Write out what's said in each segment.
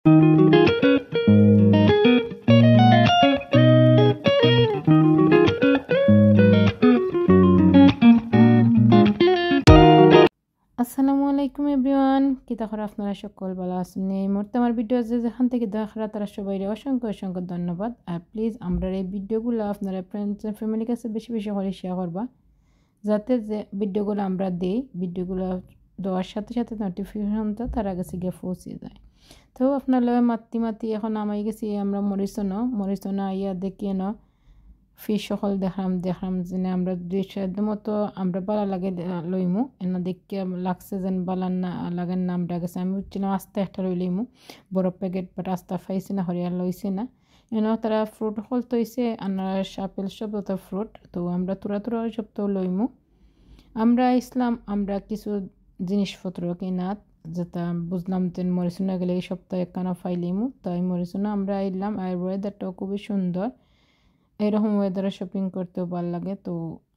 আসসালামু আলাইকুম এভরিওয়ান, কি তাহলে আপনারা সকল ভালো আছেন? এই মুহূর্তে আমার ভিডিও যেখান থেকে দেখা তারা সবাই অসংখ্য অসংখ্য ধন্যবাদ। আর প্লিজ আমরা এই ভিডিওগুলো আপনারা ফ্রেন্ডস এন্ড ফ্যামিলির কাছে বেশি বেশি করে শেয়ার করবা, যাতে যে ভিডিওগুলো আমরা দিই ভিডিওগুলো দেওয়ার সাথে সাথে নোটিফিকেশনটা তার কাছে গিয়ে পৌঁছে যায়। তো আপনার লগে মাতি এখন আমাই গেছি আমরা মরিসনো আইয়া দেখিয়ে ন ফিশ সকল দেখলাম যে আমরা দুই সাইডের মতো আমরা বালা লাগে লইমু এনে দেখে লাগছে যেন বালার না লাগার নামটা গেছে। আমি বুঝছিলাম আস্তে একটা লই লইমু বড় প্যাকেট, বাট আস্তা পাইছি না, হরিয়ার লইছে না। এনেও তারা ফ্রুট সকল তৈছে, আনারস আপেল সব যত ফ্রুট তো আমরা তোরা সব তো লইমু। আমরা ইসলাম আমরা কিছু জিনিসপত্র কিনাত যেটা বুঝলাম যে মরিসুনা গেলে এই সপ্তাহে একখানা ফাইলিমু, তাই মরিসুনা আমরা আইলাম। আর ওয়েদারটাও খুবই সুন্দর, এরকম ওয়েদারে শপিং করতেও ভালো লাগে। তো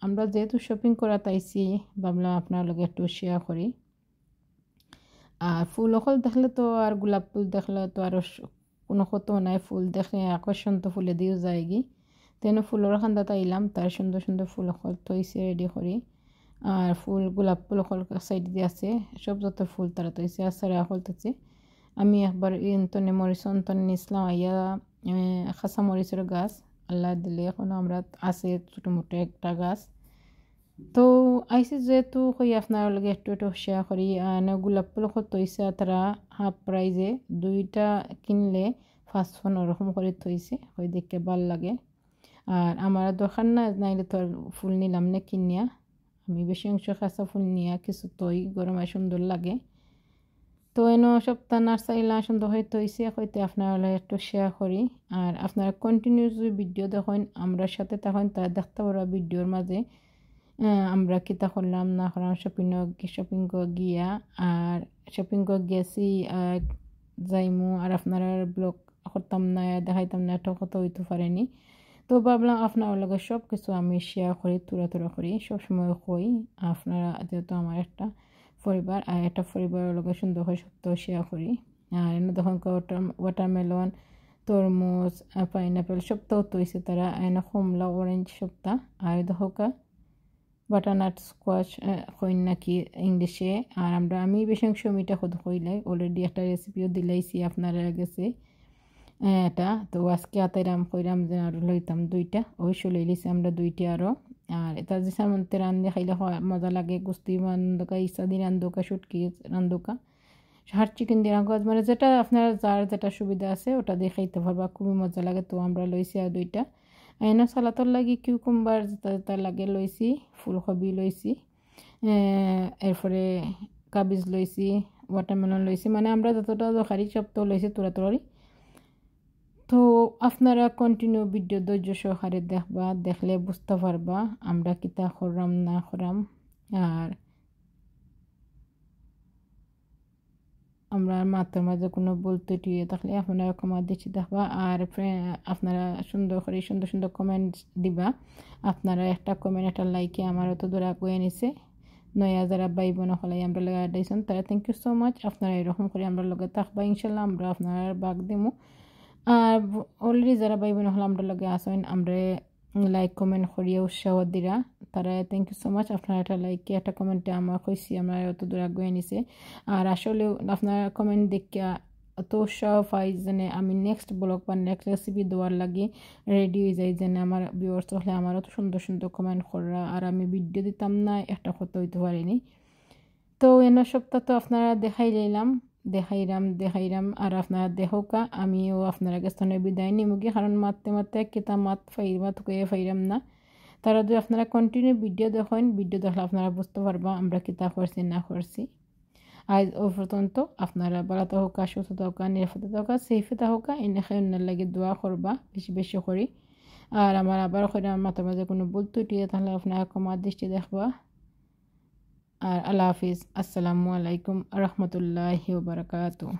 আমরা যেহেতু শপিং করা তাইছি ভাবলাম আপনার লগে একটু শেয়ার করি। আর ফুল সকল দেখলে তো আর গোলাপ ফুল দেখলে তো আরও কোনো কত নাই, ফুল দেখলে আকর্ষণ তো ফুলে দিয়েও যায় গি। তেন ফুলের খান্দাত আইলাম, তার সুন্দর সুন্দর ফুল সকল থইছে রেডি করি। আর ফুল গোলাপ ফুল সকল সাইড দিয়ে আছে, সব যত ফুল তারা তৈছে আর সারা হলতেছে। আমি একবার ইন্তনে মরিচ অন্তনে নিছিলাম আইয়া খাসা মরিচের গাছ আল্লাহ দিলে এখনও আমরা আছে ছোটো মোটো একটা গাছ। তো আইসি যেহেতু কই আপনার লগে একটু একটু শেয়ার করি। গোলাপ ফুল কত হয়েছে তারা হাফ প্রাইজে দুইটা কিনলে 5 ওরকম করে থইছে, ওই দেখতে ভাল লাগে। আর আমার দোকান না নাইলে তো আর ফুল নিলাম না কিনিয়া, আমি বেশি অংশ কাঁচা ফুল নিয়ে কিছু তৈ গরমে সুন্দর লাগে। তো এনো সপ্তাহ নার্সারিলা সুন্দর হয়তো হয়েছে হয়তো আপনারা একটু শেয়ার করি। আর আপনারা কন্টিনিউস ভিডিও দেখেন আমরা সাথে তখন তা দেখতে পারো ভিডিওর মাঝে আমরা কিতা করলাম না করলাম শপিং গিয়া আর শপিং গেছি যাইমু। আর আপনারা ব্লগ করতাম না দেখাইতাম না, একটা কথা হইতে পারেনি। তো ভাবলাম আপনার লগে সব কিছু আমি শেয়ার করি, তুরা করি, সবসময় কই আপনারা যেহেতু আমার একটা পরিবার আর একটা পরিবারের লগে সুন্দর হয় সত্য শেয়ার করি। আর এনে তখন ওয়াটারমেলন, তরমুজ, পাইনাপেল সপ্তাহ তৈছে তারা এনে কমলা অরেঞ্জ সপ্তাহ। আর দেখা বাটারনাট স্কোয়াশ কইন নাকি ইংলিশে। আর আমি বেশি অংশ মিটা খোদ কইলাই অলরেডি একটা রেসিপিও দিলাইছি আপনারা গেছে এটা। তো আজকে আতাইরাম কইরাম যে আরও লইতাম দুইটা, অবশ্য লইলিছি আমরা দুইটা আরও। আর এটা যে সামন্তে রান্ধে খাইলে মজা লাগে, গুস্তি রান্ধোকা, ইচ্ছা দিয়ে রান্ধোকা, শুটকি রান্ধোকা, হাড় চিকেন দিয়ে রান্ধোকা, মানে যেটা আপনার যার যেটা সুবিধা আছে ওটা দিয়ে খাইতে পারবা, খুবই মজা লাগে। তো আমরা লইছি আর দুইটা এনে সালাতর লাগি কিউকুম্বার যেটা লাগে লইছি, ফুলকপি লইছি, এরপরে কাবিজ লইছি, ওয়াটারমেলন লইছি, মানে আমরা যতটা দরকারি সব তো লইছি তোরাতরি। তো আপনারা কন্টিনিউ ভিডিও ধৈর্য সহকারে দেখবা, দেখলে বুঝতে পারবা আমরা কিতা করলাম না করলাম। আর আমরা মাথার মাঝে কোনো বলতে টিয়ে থাকলে আপনারা কমার দিচ্ছি দেখবা। আর আপনারা সুন্দর করে সুন্দর সুন্দর কমেন্ট দিবা। আপনারা একটা কমেন্ট একটা লাইকে আমার তো দূর আগুয়ে নিছে। নয়া যারা ভাই বোন হলাই আমরা লগে আডাইছেন তারা থ্যাংক ইউ সো মাচ। আপনারা এরকম করে আমরা লগে থাকবা, ইনশাল্লাহ আমরা আপনারা বাগ দিমু। আর অলরেডি যারা ভাই বোন হল আমরা লগে আসেন আমরা লাইক কমেন্ট করিয়ে উৎসাহ দিরা, তারা থ্যাংক ইউ সো মাচ। আপনারা একটা লাইকে একটা কমেন্টে আমার কইছি আমরা অত দূর আগুয়ে নিছে। আর আসলে আপনার কমেন্ট দেখিয়া অত উৎসাহ পাই যেন আমি নেক্সট ব্লগ বা নেক্সট রেসিপি দেওয়ার লাগে রেডি হয়ে যাই, যেন আমার ভিউয়ার্স হলে আমারও তো সুন্দর সুন্দর কমেন্ট করা। আর আমি ভিডিও দিতাম না একটা কথা হইতে পারিনি। তো এনে সপ্তাহ তো আপনারা দেখাইরাম আর আপনারা দেখোকা, আমিও আপনারা কাছে বিদায় নিমুগি, কারণ মারতে কিতা মাত ফাইবা তোকে ফাইরাম না। তারা যদি আপনারা কন্টিনিউ ভিডিও দেখেন, ভিডিও দেখলে আপনারা বুঝতে পারবা আমরা কিতা করছি না করছি। আজ ও পর্যন্ত আপনারা ভালো থাকা, সুস্থ থাকা, নিরাপদে থাকা, সেফে থাকা, এনেকে অন্যের লাগে দোয়া করবা বেশি বেশি করি। আর আমার আবার করে মাথার মাঝে কোনো ভুল ত্রুটিয়ে তাহলে আপনারা ক্ষমার দৃষ্টি দেখবা। আর আল্লাহ হাফিজ, আসসালামু আলাইকুম রহমতুল্লাহি ওয়া বারাকাতুহু।